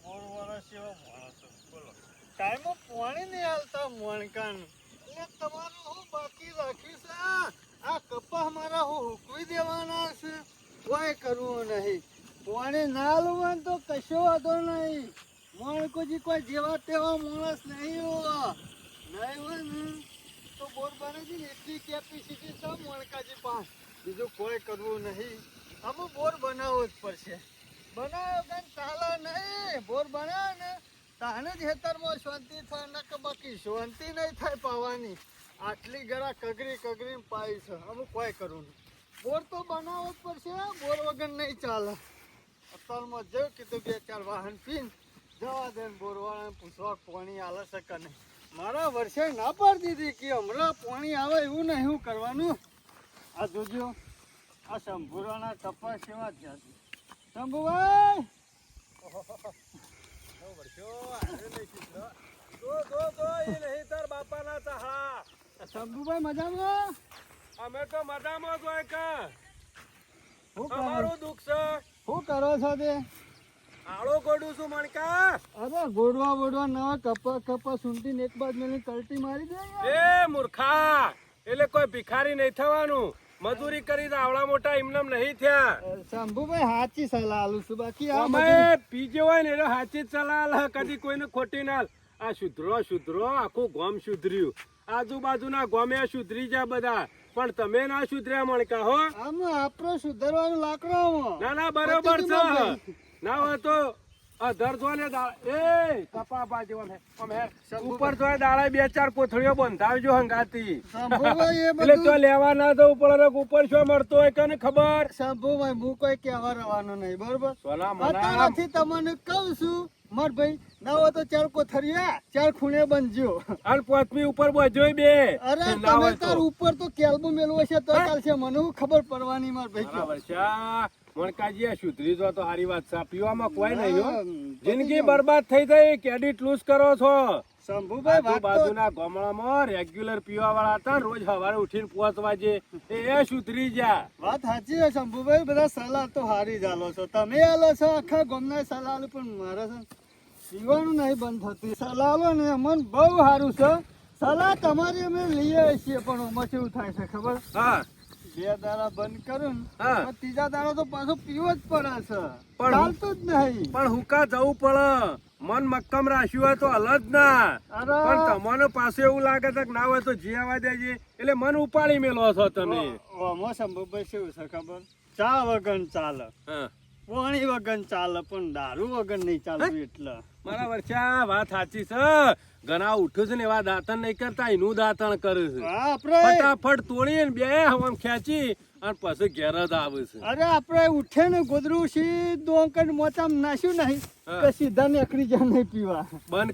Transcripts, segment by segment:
બોર વાળા સેવા માણસો બોલો ટાઈમો પાણી નહીં હાલતા મોણકાન એટલે તમારું હું બાકી રાખ્યું છે આ કપા મારા હું હુકવી દેવાના છે કોઈ કરવું નહીં પાણી ના હાલવું તો કશો વાંધો નહીં મોણકોજી કોઈ જેવા તેવા માણસ નહીં હોય નહીં હોય ને તો બોર બને છે ને એટલી કેપેસિટી છે મોણકાજી પાસે બીજું કોઈ કરવું નહીં અમે બોર બનાવવો જ પડશે બનાવ્યો કે ચાલે નહીં બોર બનાવ્યો ને તાને જ હેતરમાં શાંતિ થાય ને કે બાકી શાંતિ નહીં થાય પાવાની આટલી ગળા કગરી પાઈ છે અમે કોઈ કરવું નહીં બોર તો બનાવવો જ પડશે બોર વગર નહીં ચાલે અત્યારમાં જેવું કીધું 2-4 વાહન પીને જવા દે બોરવાળાને પૂછવા પાણી આલે છે કે નહીં મારા વર્ષે ના પાડી દીધી કે હમણાં પાણી આવે એવું નહીં શું કરવાનું આ જોજો આ શંભુરાના ટપ્પા સેવા જ જતી શંભુભાઈ શંભુભાઈ મજામાં અમે તો મજામાં જ હોય કે શું તમારું દુઃખ છે શું કરો છો તે આળો ગોડું છું મણકા અરે ગોડવા નવા કપા સૂંટીને એક બાદ મેં કલટી મારી દે એ મૂર્ખા એટલે કોઈ ભિખારી નહીં થવાનું મજૂરી કરી આવડા મોટા ઇમનમ નહીં થયા શંભુભાઈ સાચી સલાહ આલું છું બાકી આ અમે પીજો હોય ને એટલે સાચી જ સલાહ આલે, કદી કોઈને ખોટી ના આલે. આ સુધરો આખું ગામ સુધર્યું, આજુબાજુના ગામે સુધરી જા બધા, પણ તમે ના સુધર્યા મણકા હો. આમ આપણો સુધારવાનું લાકડો ના બરોબર છે. ના હોય તો અધર જો ને એ કપા બાજુ ઉપર જો દાડા 2-4 કોથળીઓ બંધાવજો હંગાતી એટલે તો લેવા ના જવું પડે. ઉપર શું મળતો હોય કને ખબર. શંભુભાઈ હું કોઈ કહેવા રહેવાનો નહીં બરોબર. અત્યારથી તમને કહું છું મર ભાઈ ના હોય તો 4 કોથળિયા 4 ખૂણે બનજો અને પોતમી ઉપર બજો બે. અરે તમે તાર ઉપર તો કેલ્બુ મેલવો છે તો ચાલશે, મને હું ખબર પડવાની માર ભાઈ. મણકાજી સુધરી જો તો સારી વાત છે. પીવામાં કોઈ નહીં હો. જિંદગી બરબાદ થઈ જાય ક્રેડિટ લૂઝ કરો છો. શંભુભાઈ બાજુના ગામડામાં રેગ્યુલર પીવા વાળા હતા, રોજ સવારે ઉઠીને 5 વાગે એ સુધરી જા. વાત સાચી છે શંભુભાઈ, બધા સલાહ તો હારી જ આલો છો તમે, આલો છો આખા ગામના સલાહ આલો, પણ મારે છે પીવાનું નહીં બંધ થતું. સલાહ આલો ને અમને બહુ સારું છે. સલાહ તમારી અમે લઈએ છીએ પણ આમાં કેવું થાય છે ખબર? હા 2 દાડા બંધ કરું હા. ને 3જા દાડા તો પાછો પીવો જ પડે છે, પણ ચાલતું જ નહીં. પણ હુકા જવું પડે. મન મક્કમ રાખ્યું હોય તો હલ જ ના. પણ તમને પાસે એવું લાગે છે કે ના હોય તો જીવા દેજે એટલે મન ઉપાડી મેલો છો તમે. આમાં શંભુભાઈ કેવું છે ખબર? ચા વગર ચાલે, પાણી વગર ચાલે, પણ દારૂ વગર નહીં ચાલતું. એટલે મારા વર્ષા વાત સાચી છે. ઘણા ઉઠું છે ને એવા દાંતણ નહીં કરતા, એનું દાંતણ કરે છે. ફટાફટ તોડીને બે હવામાં ખેંચી અને પછી ઘેર જ આવે છે. અરે આપડે ઉઠે ને ગોદરું સીધું અંકલ મોચામ નાખ્યું નહીં કે સીધા નીકળી જાય નહીં પીવા. બંધ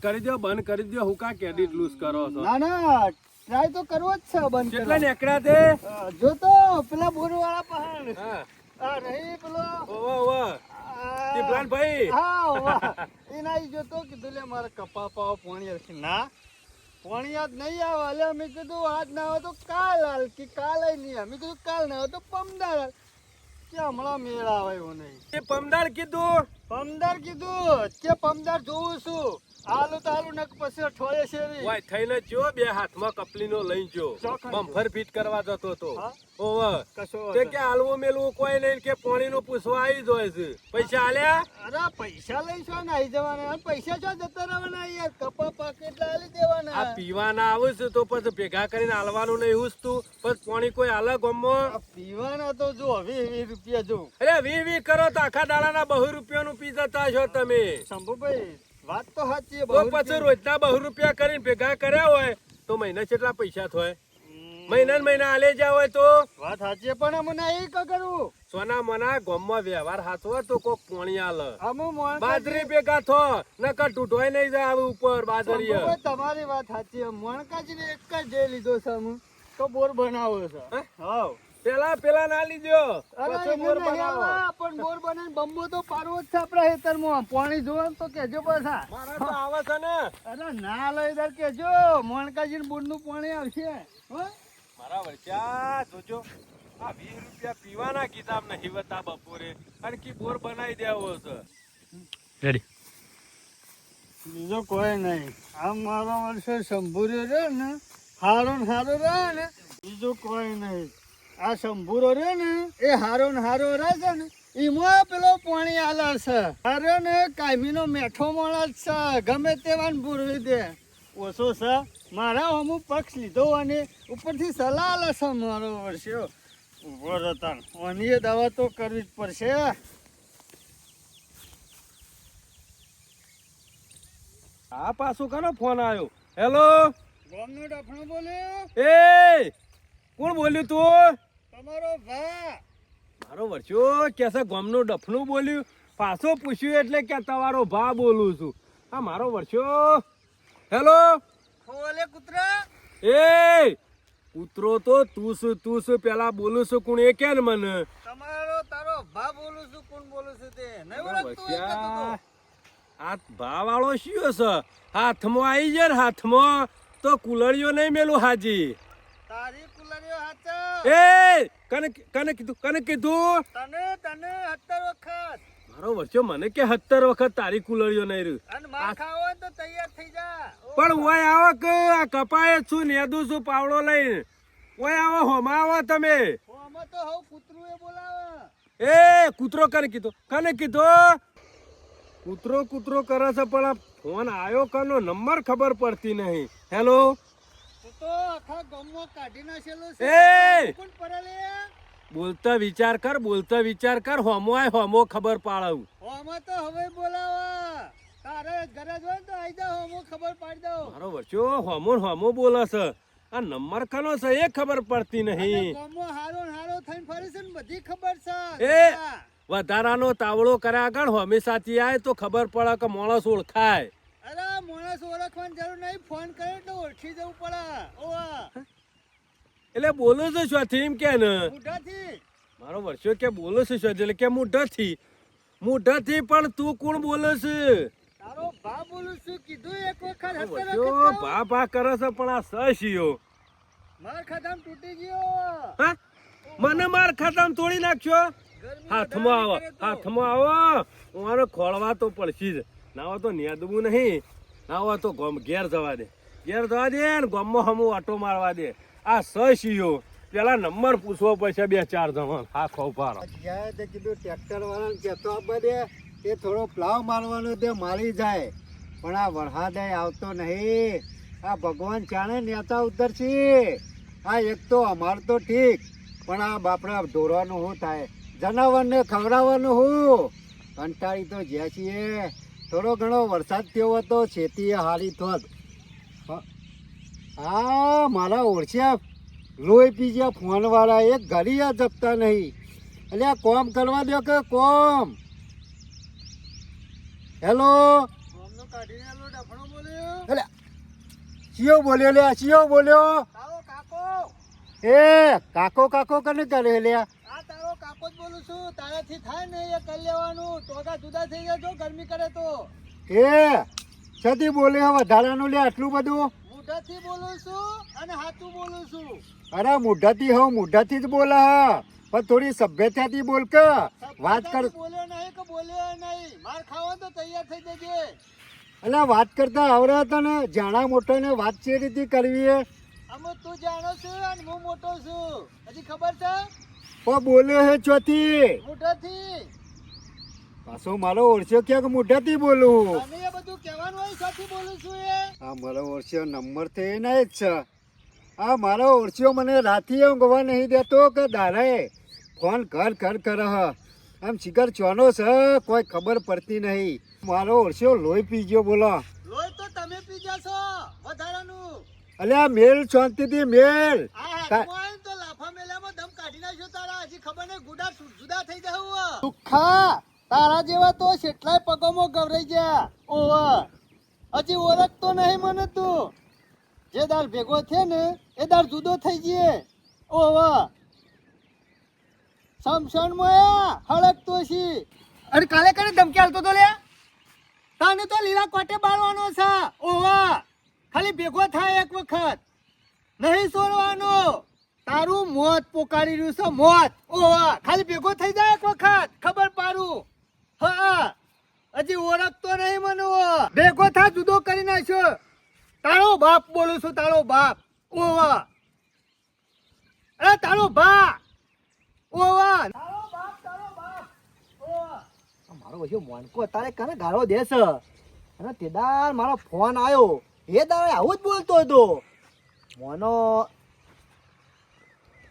કરી દો હુકા ક્રેડિટ લૂઝ કરો છો. ના ટ્રાય તો કરવો જ છે બંધ. કેટલા નીકળ્યા તે જો તો પેલા બોર વાળા પહાડ આ રહી પેલો ભાઈ એના જોતો કીધું લે મારે કપા પાવો પાણી હરખી. ના પાણી યાદ નહીં આવે. એટલે અમે કીધું આજ ના આવે તો કાલ હાલ કે કાલ નહીં. અમે કીધું કાલ ના આવે તો પમદાર હાલ કે હમણાં મેળ આવે એવો નહીં. પમદાર કીધું કે પમદાર જોઉં છું. હાલું તો હાલું નક પછી અઠવાડિયે શેરી વાય થઈને જો બે હાથમાં કપલીનો લઈ જો બમ્ફર ફિટ કરવા જતો તો ઓવે તે કે હાલવું મેલવું કોઈ નહીં કે પાણીનું પૂછવા આવી જોય છે. પૈસા આલ્યા? અરે પૈસા લઈશો ને આવી જવાના. પૈસા જો જતા રહેવાના યાર, કપા પાકેટ આલી દેવાના. આ પીવાના આવે છે તો પછી ભેગા કરીને હાલવાનું નહીં હુસતું. પછી પાણી કોઈ હાલે ગમો પીવાના તો જો 20 રૂપિયા જો. અરે 20 કરો તો આખા દાડાના 2 રૂપિયાનું પી જતા છો તમે. શંભુભાઈ વાત તો સાચી. તો પછી રોજના 2 રૂપિયા કરીને ભેગા કર્યા હોય તો મહિને કેટલા પૈસા થાય? મહિના આલે જા હોય તો વાત સાચી. પણ મને એ કરું સોના મના ગામમાં વ્યવહાર હાથવો તો કોક પોણી આલે. અમુ બાજરી ભેગા થો નકર તૂટવાય નહીં જાય આવે ઉપર બાજરી. તમારી વાત સાચી. મણકાજી ને એક જ જે લીધો છે અમુ તો બોર બનાવો છે. હા પેલા ના લીધો. પણ બોર બનાવીને બંબો તો પાડવો જ છે આપડા ખેતરમાં. પાણી જોવા તો કેજો પાછા. મારા તો આવે છે ને. અરે ના લઈ દર કેજો મણકાજી ને બોર નું પાણી આવશે. મારા વર્ષા જોજો આ 20 રૂપિયા પીવાના કિતાબ નહીં બતા બપોરે અને કી બોર બનાવી દેવો છે. રેડી બીજો કોઈ નહીં. આ મારો વર્ષે શંભુરો રહ્યો ને હારો રહે ને બીજું કોઈ નહીં. આ શંભુરો રહ્યો ને એ હારો રહે છે ને એમાં પેલો પાણી આલાર છે. હારો ને કાયમીનો મેઠો માણસ છે, ગમે તેવાને ભૂરવી દે. ઓછો છે મારા અમુક પક્ષ લીધો અને ઉપરથી સલાહ આલે છે મારો વર્ષે. ઉભો રહેતા ઓની દવા તો કરવી જ પડશે. આ પાછું કનો ફોન આવ્યો? હેલો, ગામનો ડફણો બોલ્યો. એ કોણ બોલ્યું તું? તમારો ભા. મારો વર્ષો કે છે ગામનું ડફનું બોલ્યું? પાછો પૂછ્યું એટલે કે તમારો ભા બોલું છું. આ મારો વર્ષો. હેલો, ઓલે કૂતરા. એ કૂતરો તો તું છું પેલા બોલું છું કોણ એ કે ને મને. તારો ભા બોલું છું. કોણ બોલું છું તે નહીં ઓળખતું હોય કે તું તો? આ ભા વાળો શિયો છે? હાથમાં આવી જાય ને હાથમાં તો કુલડીઓ નહીં મેલું હાજી. તારી કુલરીઓ હાચો. એ કને કીધું તને 17 વખત. મારો વર્ષો મને કે 17 વખત તારી કુલડીઓ નહીં રહ્યું. અને માર ખાવો હોય તો તૈયાર થઈ જા. પણ ઓય આવો કે આ કપાય છું નેદું છું પાવડો લઈને. ઓય આવો હોમાં આવો તમે. આમાં તો હવ કૂતરું એ બોલાવે. એ કૂતરો કને કીધો કૂતરો કરે છે પણ આ ફોન આવ્યો કનો નંબર ખબર પડતી નહીં. હેલો, તું તો આખા ગામમાં કાઢી નાખેલો છે. એ કોણ પડેલે? બોલતા વિચાર કર હોમો ખબર પાડવું. આમાં તો હવે બોલાવા. તારે ગરજ હોય તો આઈ જા, હોમો ખબર પાડી દઉં. મારો વર્ષો હોમો બોલે છે. આ નંબર કનો છે એ ખબર પડતી નહીં. ગામમાં હારો થઈને ફરે છે ને બધી ખબર છે. એ વધારાનો તાવડો કર્યા આગળ હોમી સાથી આય તો ખબર પડે કે માણસ ઓળખાય. અરે માણસ ઓળખવાની જરૂર નહીં, ફોન કરે તો ઓળખી જવું પડે. ઓવા એટલે બોલો છો શોથી એમ કે ને? મુઢાથી. મારો વર્ષો કે બોલો છે શોધી એટલે કે મુઢાથી પણ તું કોણ બોલે છે? તારો ભા બોલું છું. કીધું એક વખત. ભા કરે છે પણ આ સશિયો માર ખાતામ તૂટી ગયો. હા, મને માર ખાતામ તોડી નાખ્યો. હાથમાં આવો મારે ખોળવા તો પડશે જ. ના તો નેદવું નહીં, ના તો ઘેર જવા દે ને ગામમાં હમું આટો મારવા દે. આ સશિયો પેલા નંબર પૂછવો પડશે 2-4 જણા. હા ખો પાડો. કીધું ટ્રેક્ટર વાળાને કહેતો આપવા દે, એ થોડો પ્લાવ મારવાનો તે મારી જાય. પણ આ વરસાદ આવતો નહીં. આ ભગવાન જાણે નેતા ઉતરશે. આ એક તો અમાર તો ઠીક, પણ આ બાપડા ઢોરવાનું શું થાય? જનાવરને ખવડાવવાનું હું કંટાળી તો જ્યાં છીએ. થોડો ઘણો વરસાદ થયો હતો ખેતી હારી થોત. હા મારા ઓળખ્યા લોહી પી ગયા ફોન વાળા. એક ઘડી આ જપતા નહીં. એટલે આ કોમ કરવા દો કે કોમ. હેલો, ચિયો બોલ્યો લે? ચિયો બોલ્યો? એ કાકો કને કરે લે? તારો કાકો જ બોલું છું. તારાથી થાય ને એ કરી લેવાનું. ટોકા જુદા થઈ જાય જો ગરમી કરે તો. એ છતી બોલે વધારાનું લે આટલું બધું? મુઢાથી બોલું છું અને હાથું બોલું છું. અરે મુઢાથી જ બોલે હા, પણ થોડી સભ્યતાથી બોલ કે વાત કર. બોલ્યો નહીં. માર ખાવા તો તૈયાર થઈ જજે. એટલે વાત કરતા આવડે હતા ને જાણા મોટો ને વાત છે રીતે કરવી. અમે તું જાણો છું અને હું મોટો છું. હજી ખબર છે? બોલ્યો હે ચોથી મુઢાથી. પાછો મારો ઓળખ્યો ક્યાંક મુઢાથી બોલું. અને એ બધું કહેવાનું હોય ચોથી બોલું છું. આ મારો ઓળખ્યો નંબર તો એ ના જ છે. આ મારો ઓળખ્યો મને રાતી ઊંઘવા નહીં દેતો કે દારાએ ફોન ઘર કરે હ. આમ શિખર ચોનો છે કોઈ ખબર પડતી નહીં. મારો ઓળખ્યો લોહી પી ગયો. બોલો લોહી તો તમે પી જશો વધારાનું. અલ્યા મેલ શાંતિથી મેલ. તો લાફા મેલામાં દમ કાઢી નાખ્યો તારા. હજી ખબર નહીં ગુડા જુદા થઈ જાવ. સુખા તારા જેવા તો કેટલાય પગોમાં ગવરાઈ ગયા. ઓવા હજી ઓળખતો નહીં મને તું. જે દાળ ભેગો છે ને એ દાળ જુદો થઈ ગયે. ઓવા સમસણમાં હળકતો છી. અરે કાલે કને ધમકી આલતો તો લે? તને તો લીલા કોટે બાળવાનો છે. ઓવા ખાલી ભેગો થાય એક વખત નહીં છોડવાનો. તારું મોત પોકારી રહ્યું છે મોત. ઓવા ખાલી ભેગો થઈ જાય એક વખત ખબર પાડું. હા હજી ઓળખતો નહીં મને ભેગો થા જુદો કરી નાખ્યો તારો બાપ બોલું છું તારો બાપ ઓવા અરે તારો બા ઓવા તારો બાપ ઓવા મારો વચ્ચે મોનકો તારે કને ગાળો દેસ અને તેદાર મારો ફોન આવ્યો એ દાડે આવું જ બોલતો હતો મોનો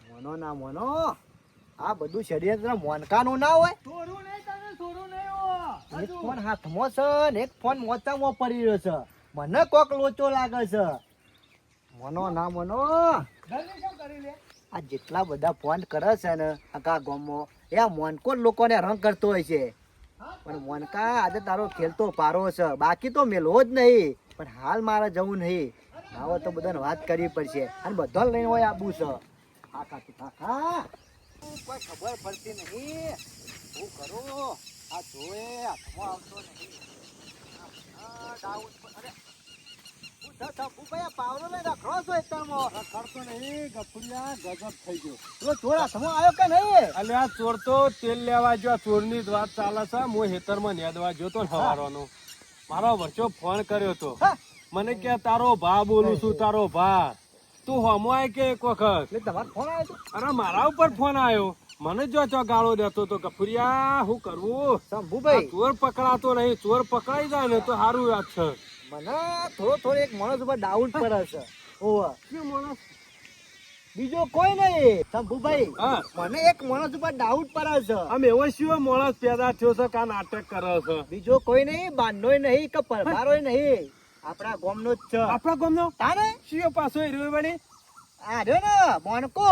મોનો ના મોનો આ બધું ષડયંત્ર મોનકાનું ના હોય છોરું નહીં તને છોરું નહીં ઓવા એક ફોન હાથમાં છે ને એક ફોન મોચામાં પડી રહ્યો છે મને કોક લોચો લાગે છે મોનો ના મોનો જલ્દી શું કરી લે આ જેટલા બધા ફોન કરે છે ને આખા ગામમાં એ આ મોનકો જ લોકોને રંગ કરતો હોય છે પણ મોનકા આજે તારો ખેલ તો પારો છે બાકી તો મેલવો જ નહીં પણ હાલ મારે જવું નહીં આવો તો બધાને વાત કરવી પડશે અને બધા લઈને હોય આબુ છે કાકા તું કાકા કોઈ ખબર પડતી નહીં શું કરું આ જોએ હાથમાં આવતો નહીં પાવડો લઈ રખડો છો એકદમમાં રખડતો નહીં ગફુરિયા ગજબ થઈ ગયો તો ચોર હાથમાં આવ્યો કે નહીં અલે આ ચોર તો તેલ લેવા જો ચોરની જ વાત ચાલે છે હું હેતરમાં નેદવા જોતો ને હવારોનો મારો વચ્ચો ફોન કર્યો તો હા. મને કે તારો ભા બોલું છું તારો ભા તું હમો આય કે એક વખત એટલે તમારો ફોન આવ્યો હતો અરે મારા ઉપર ફોન આવ્યો મને જો ગાળો દેતો તો ગફુરિયા શું કરવું શંભુભાઈ આ ચોર પકડાતો નહીં ચોર પકડાઈ જાય ને તો સારું વાત છે મને થોડો એક માણસ ઉપર ડાઉટ પડે છે ઓવા શું માણસ? બીજો કોઈ નહીં શંભુભાઈ હા. મને એક માણસ ઉપર ડાઉટ પડે છે આમ એવો શું માણસ પેદા થયો છે કે આ નાટક કરે છે બીજો કોઈ નહીં બાંધોય નહીં કે પરભારોય નહીં આપણા ગામનો જ છે આપણા ગામનો તારે શિયો પાછો હીરો વળી આ રહ્યો ને મોનકો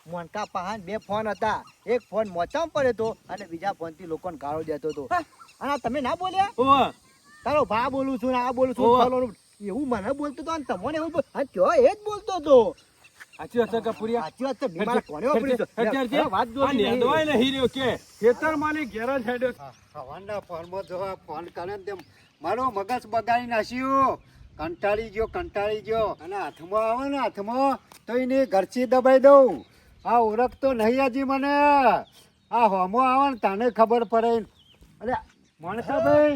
મોનકા પાહન બે ફોન હતા એક ફોન મોચામાં પડ્યો હતો અને બીજા ફોન થી લોકોને ગાળો દેતો હતો અને આ તમે ના બોલ્યા ઓહ તારો ભા બોલું છું ને આ બોલું છું ઓહ. ફલાણું. એવું મને બોલતો હતો અને તમને એવું હા કયો એ જ બોલતો હતો સાચી વાત છે ગફુરિયા સાચી વાત છે બીમાર કોને વાપરી છે? વાત જોઈ નહીં. હવાના ફોનમાં જો આ ફોન કરે ને તેમ મારો મગજ બગાડી નાખ્યું કંટાળી ગયો અને હાથમાં આવે ને હાથમાં તો એની ઘરચી દબાઈ દઉં આ ઓળખતો નહીં હજી મને આ હોમો આવે ને તને ખબર પડે અરે મોણસાભાઈ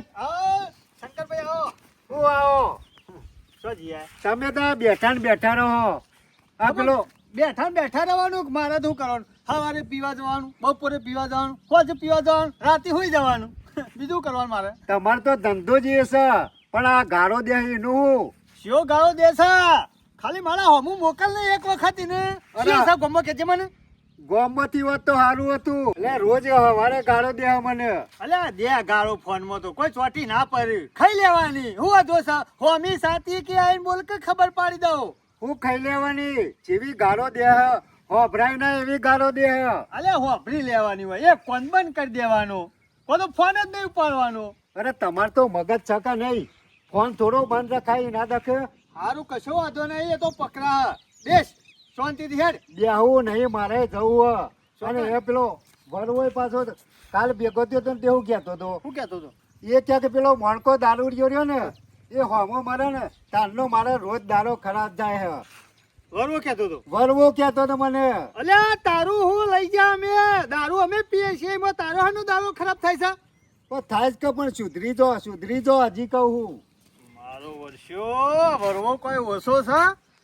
શંકરભાઈ આવો શું આવો શું જીયા તમે તો બેઠા ને બેઠા રહો આ પેલો બેઠા રહેવાનું કે મારે શું કરવાનું સવારે પીવા જવાનું બપોરે પીવા જવાનું હોજ પીવા જવાનું રાતે હોઈ જવાનું બીજું કરવાનું મારે તમારે તો ધંધો જ એ છે પણ આ ગાળો દે એનું શિયો ગાળો દેસા ખાલી મારા હમું મોકલ ને એક વખત ને અરે. ગમો કેજે મને ગોમતી હોત તો સારું હતું એટલે રોજ સવારે ગાળો દે મને અલ્યા દે ગાળો ફોન માં તો કોઈ ચોટી ના પડી ખાઈ લેવાની હું આ દોસા હોમી સાથી કે આઈને બોલ કે ખબર પાડી દઉં હું ખાઈ લેવાની જેવી ગાળો દે હોભરાય ના એવી ગાળો દે અલ્યા હોભરી લેવાની હોય એક ફોન બંધ કરી દેવાનો કોઈ તો ફોન જ નહીં ઉપાડવાનો અરે તમાર તો મગજ છકા નહીં ફોન થોડો બંધ રખાય ના દખે સારું કશો વાંધો નહીં એ તો પકડા બેસ શાંતિથી હેડ બેહવું નહીં મારે જવું અને એ પેલો વરવોય પાછો કાલ ભેગો થયો તો તેવું કહેતો હતો શું કહેતો હતો એ કહે કે પેલો મણકો દારૂડિયો રહ્યો ને એ હોમો મારે ને તારનો મારે રોજ દારો ખરાબ જાય હે વરવો કહેતો હતો વરવો કહેતો હતો મને અલ્યા તારું હું લઈ જા અમે દારૂ અમે પીએ છીએ એમાં તારો હાનો દારૂ ખરાબ થાય છે પણ થાય જ કે પણ સુધરી જો હજી કહું હું મારો વર્ષો વરવો કોઈ ઓછો છે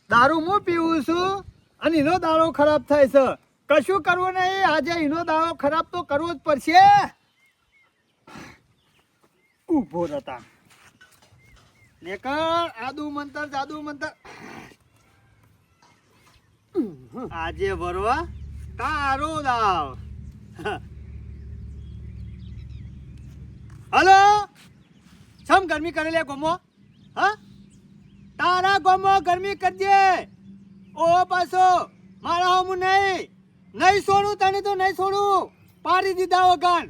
દારૂ હું પીવું છું અને એનો દારૂ ખરાબ થાય છે કશું કરવું નહીં આજે એનો દારૂ ખરાબ તો કરવો જ પડશે ઉભો રહેતા લેકર આદુ મંતર જાદુ મંતર આજે વરવા તારો દાવ હલો સમ ગરમી કરે લે ગોમો હા તારા ગોમો ગરમી કરજે ઓ પાછો મારા હમું નહીં છોડું તને તો નહીં છોડું પાડી દીધા વગર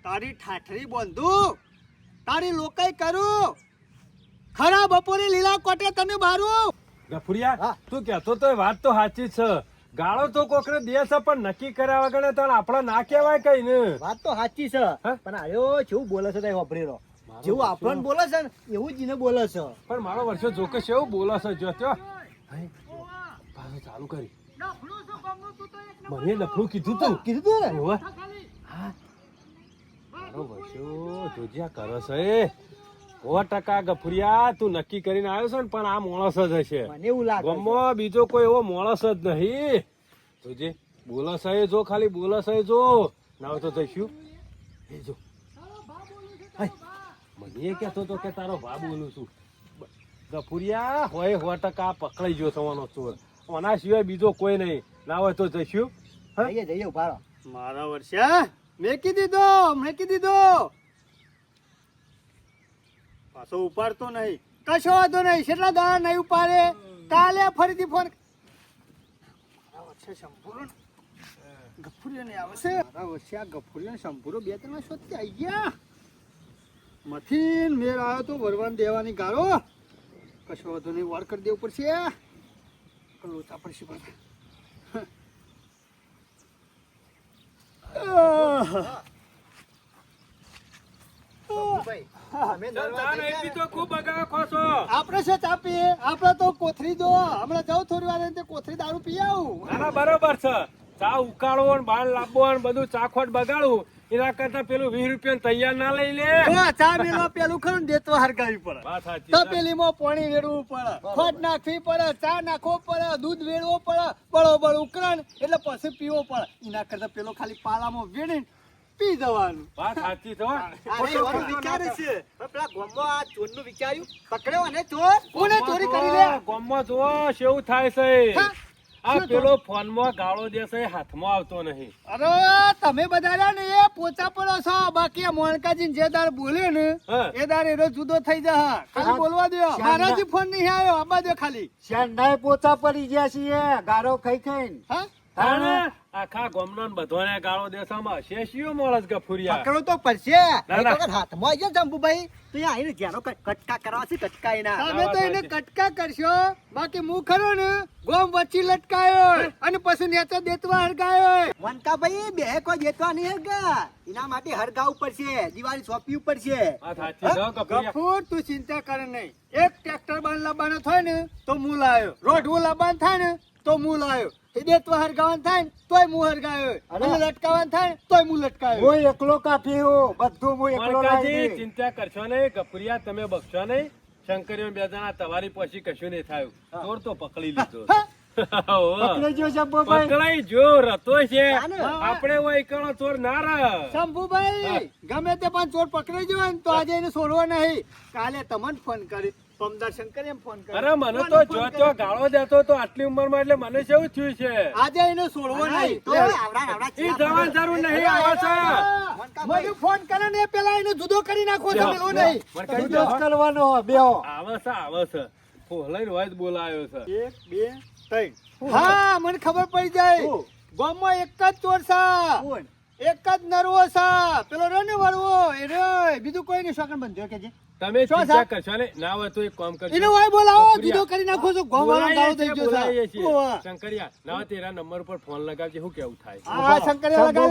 તારી ઠાઠરી બંધુક તારી લોકાઈ કરું ખરા બપોરે લીલા કોટે તને મારું ગફુરિયા હા. તું કહેતો તો એ વાત તો સાચી છે ગાળો તો કોકને દે છે પણ નક્કી કર્યા વગર તો આપડે ના કહેવાય કઈ ને વાત તો સાચી છે હા? પણ આયો જેવું બોલે છે તે વાપરીરો જેવું આપણને બોલે છે ને એવું જ એને બોલે છે પણ મારો વર્ષો જોકે છે એવું બોલે છે જો ત્યો પાછું ચાલુ કરી મને લફડું કીધું તું કીધું તું ને હોવે. મારો વસ્યો જોજ્યા કરો છે 100% ગફુરિયા તું નક્કી કરીને આવ્યો છે ને પણ આ માણસ જ હશે મને એવું લાગે છે. ગામમાં બીજો કોઈ એવો માણસ જ નહીં જોજે બોલો છે જો ખાલી બોલો છે જો ના હોય તો જઈશું એ જો હાય, મને એ કહેતો તો કે તારો ભા બોલું છું ગફુરિયા હોય 100% પકડાઈ ગયો થવાનો ચોર આના સિવાય બીજો કોઈ નહીં ના હોય તો જઈશું હા? જઈએ ઉભા રહો. મારા વર્ષે મેકી દીધો પાછો ઉપાડતો નહીં કશો વાંધો નહીં કેટલા દાડા નહીં ઉપાડે કાલે ફરીથી ફોન મારા વર્ષે શંભુરો ગફુરિયો ને આવશે મારા વર્ષે આ ગફુરિયો ને શંભુરો 2-3 શોધથી આવી ગયા મથીન મેર આવ્યો તો વરવાન દેવાની ગાળો કશો વાંધો નહીં વાર કરી દેવું પડશે લોચા પડશે પણ શંભુભાઈ, અમે નરવા જઈ ગયા ને. ખૂબ બગા ખો છો આપણે શું ચાપીએ આપણે તો કોથરી જો હમણાં જાઉં થોડી વાર તે કોથરી દારૂ પી આવું ના બરોબર છે ચા ઉકાળો ને બાર લાવવો ને બધું ચાખોટ બગાડવું એના કરતા પેલું 20 રૂપિયા તૈયાર ના લઈ લે હા, ચા મેલો પેલું ખરું ને દેતો હરગાવી પડે વાત સાચી તો પેલીમાં પાણી વેડવું પડે ખોટ નાખવી પડે ચા નાખવો પડે દૂધ વેડવો પડે બરોબર ઉકરણ એટલે પછી પીવો પડે એના કરતા પેલો ખાલી પાલામાં વેડીને પી જવાનું વાત સાચી તો અરે, એવાનું વિચારે છે. પણ પેલા ગામમાં આ ચોરનું વિચાર્યું પકડ્યો અને ચોર કોને ચોરી કરી લે ગામમાં જો શેવું થાય છે હા? આ પેલો ફોનમાં ગાળો દેશે હાથમાં આવતો નહીં અરે તમે બધા રહ્યા ને એ પોચા પડો છો બાકી આ મોણકાજી જે દાર બોલે ને હા. એ દાર એનો જુદો થઈ જા ખાલી બોલવા દો મારાથી ફોન નહીં આવ્યો આબા દો ખાલી શેરડાએ પોતા પડી ગયા છીએ ગારો ખાઈ ખાઈને. હા તાણે આખા ગામનો ને બધાને ગાળો દેસામાં શેષીઓ મળે છે ગફુરિયા પકડવું તો પડશે ના. એક વખત હાથમાં આવી જાય જંબુભાઈ તો અહીંયા આવીને જેનો કટકા કરવા છે કટકા એના. તમે તો એને કટકા કરશો બાકી હું ખરો ને ગોમ વચ્ચે લટકાયો અને પછી નેતા દેતવા હરગાયો વનકાભાઈ બે કોઈ દેતવા નહીં હરગા એના માટે હરગાવું પડશે દિવાળી સોંપવી પડશે. વાત સાચી છે ગફુરિયા ગફૂર તું ચિંતા કરે નહીં એક ટ્રેક્ટર બાંધ લાવવાનો થાય ને તો હું લાયો રોઢવું લાવવાનું થાય ને તો હું લાયો એ દેતવા હરગાવાનું થાય ને તોય હું હરગાયો અને લટકાવાનું થાય ને તોય હું લટકાયો હું એકલો કાપી હું બધું હું એકલો મણકાજી લાવી ચિંતા કરશો નહીં ગફુરિયા તમે બગશો નહીં શંકરીઓ બે જણા તમારી પછી કશું નહીં થયું ચોર તો પકડી લીધો પકડી ગયો જંબુભાઈ. પકડાઈ જો રતો છે આને. આપણે હોય એકણો ચોર ના રહે શંભુભાઈ ગમે તે પણ ચોર પકડાઈ જાય ને તો આજે એને છોડવા નહીં કાલે તમને ફોન કરી પમદાર શંકર એમ ફોન કરી અરે મને તો જો તો ગાળો દેતો તો આટલી ઉંમરમાં એટલે મને કેવું થયું છે આજે એને છોડવો નહીં તો આવડા આવડા ઈ જવાન જરૂર નહીં આવે છે મને ફોન કરે ને પેલા એને જુદો કરી નાખો તમે લો નહીં મણકાજી જુદો જ કરવાનો બેહો. આવે છે ફોલાઈને હોય જ બોલાયો છે 1 2 3 હા મને ખબર પડી જાય ગામમાં એક જ ચોર છે કોણ? એક જ નરવો છે પેલો રે ને વરવો એ રે બીજું કોઈ નહીં શોકન બંધ્યો કે જે તમે શું ચિંતા છે? કરશો ને ના હોય તો એક કામ કરજો એને હોય બોલાવો ગફુરિયા. જુદો કરી નાખો છો ગામવાળા ગાળો થઈ ગયો બોલાવીએ છે છીએ. ઓવા. શંકરિયા ના હોય તેરા નંબર ઉપર ફોન લગાવજે શું કેવું થાય હા શંકર લગાવ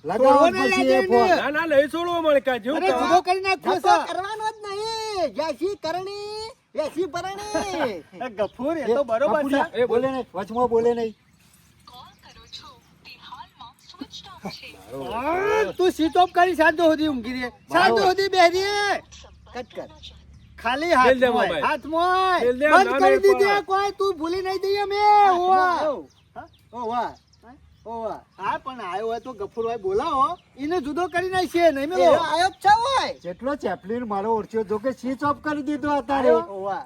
લગાવો છોડવો નહીં પછી એ આજે ફોન. એને. ના ના લઈ છોડવો મણકાજી હું અરે કહું? જુદો કરી નાખો ધક્કો છે કરવાનો જ નહીં જેસી કરણી વેસી ભરણી. એ ગફૂર એ તો બરોબર છે ગફુરિયા, એ બોલે નહીં વચમાં બોલે નહીં. હા, તું સ્વિચ ઓફ કરી સાંજો સુધી ઊંઘી રે સાંજો સુધી બેહી રે કટ કર. ખાલી તેલ દે હાથમાં મોબાઈલ. હાથમાં તેલ દે, બંધ ના કરી નહીં દીધી પણ. આ કોઈ તું ભૂલી નહીં દઈએ મે ઓવા. ઓવા. હા પણ આયો હોય તો ગફુર હોય બોલાવો એને જુદો કરી નાખશે નહીં મેલો એનો આયો જ છે હોય. જેટલો ચેપલીન મારો ઓળખ્યો જો કે સ્વિચ ઓફ કરી દીધો અત્યારે. ઓવા.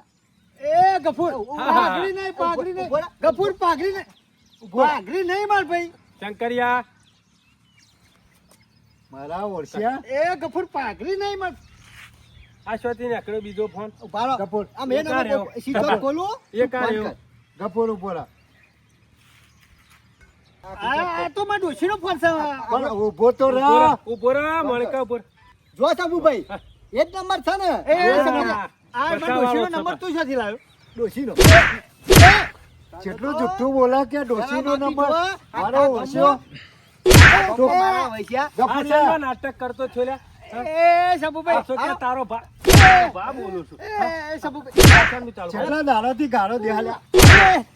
એ ગફુર હા. પાઘડી નહીં પાઘડી નહીં ઉભો રહે. ગફુર પાઘડી નહીં પાઘડી નહીં માર ભાઈ શંકરિયા મારા ઓળખ્યા. એ ગફુર પાઘડી નહીં માર આ શોથી નીકળ્યો બીજો ફોન ઉભા રહો. ગફુર. આ મેં એ કાં રહ્યો? Switch off ખોલવો. એ કાં રહ્યો? ગફુર ઉભો રહો. આ તો માર ડોશીનો ફોન છે પણ ઉભો તો રહો. ઉભો રહો મણકા ઉપર જો સાબુભાઈ એ જ નંબર છે ને એ હા. સમજ્યા. આ માર ડોશીનો નંબર તું ક્યાંથી લાવ્યો ડોશીનો. જેટલું જુઠ્ઠું બોલા કે ડોશીનો નંબર મારો ઓળખ્યો. તો મારા વૈશ્યા. આ ગફુરિયા. શેનો નાટક કરતો છો લ્યા? એ શંભુભાઈ પાછો કે તારો ભા બોલું છું એ શંભુભાઈ આ ચાલ ચાલુ કર. છેલ્લા દાડાથી ગાળો દે હાલ્યા.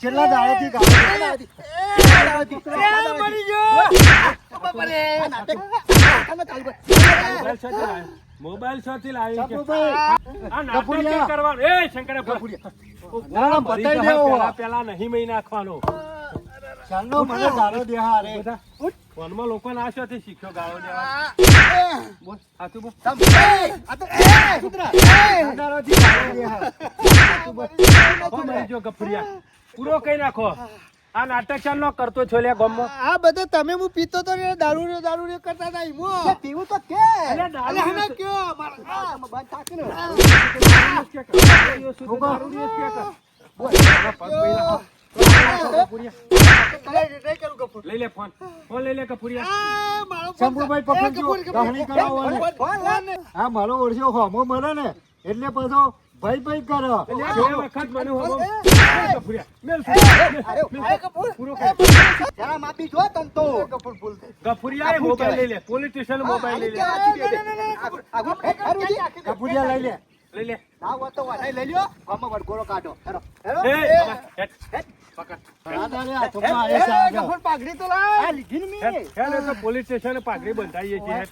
છેલ્લા દાડાથી ગાળો દે. એ મરી ગયો બાપા રે. મોબાઈલ શોથી લાવી કે? શંભુભાઈ, આ નાટક ગફુરિયા. કેમ કરવાનું? એ શંકરે ના, બતાઈ દેવો. પેલા નહીં મહી નાખવાનો. ચાલો મને ગાળો દે હા રે. બધા ફોનમાં લોકો ના શોથી શીખ્યો ગાળો દેવા. બોલ સાચું બોલ. દાદારોથી ગાળો દે હા. હો મરી જો ગફુરિયા. પૂરો કઈ નાખો. આ નાટક ચાલ નો કરતો છો લે ગામમાં. આ બધા તમે હું પીતો તો ને દારૂ કરતા હતા ઈમો. પીવું તો કે અલ્યા દારૂ અલ્યા હને તો- કયો મારા બંધ થાકે ને. બોલ, આ પગ ભઈ નાખો. નહીં કરું ગફુર. લઈ લે ફોન. ફોન લઈ લે ગફુરિયા. આ મારો શંભુભાઈ પકડજો. કહાની કરાવવાની. કરાવવાની. આ મારો ઓળખ્યો હોમો મળે ને એટલે પાછો ભાઈ ભાઈ કરો. અલ્યા, બે વખત મને હોમો. ગફુરિયા, મેલ ફોન. પૂરો કર. જરા માપી જો તમ તો ગફુર ભૂલ થઈ. ગફુરિયા એ મોબાઈલ લઈ લે. પોલીસ સ્ટેશન મોબાઈલ લઈ લે. કપૂરિયા લઈ લે. લઈ લે. ના હોય તો વાડાઈ લઈ લ્યો ગામમાં વડગોળો કાઢો હેરો હેરો એ, હેટ, હેટ, પકડ. દાદાને હાથમાં આવે છે આગળ. ગફુર પાઘડી તો લાય. આ લીધી ને હેટ, હેટ, એ તો પોલીસ સ્ટેશન પાઘડી બંધાઈએ છીએ હેટ.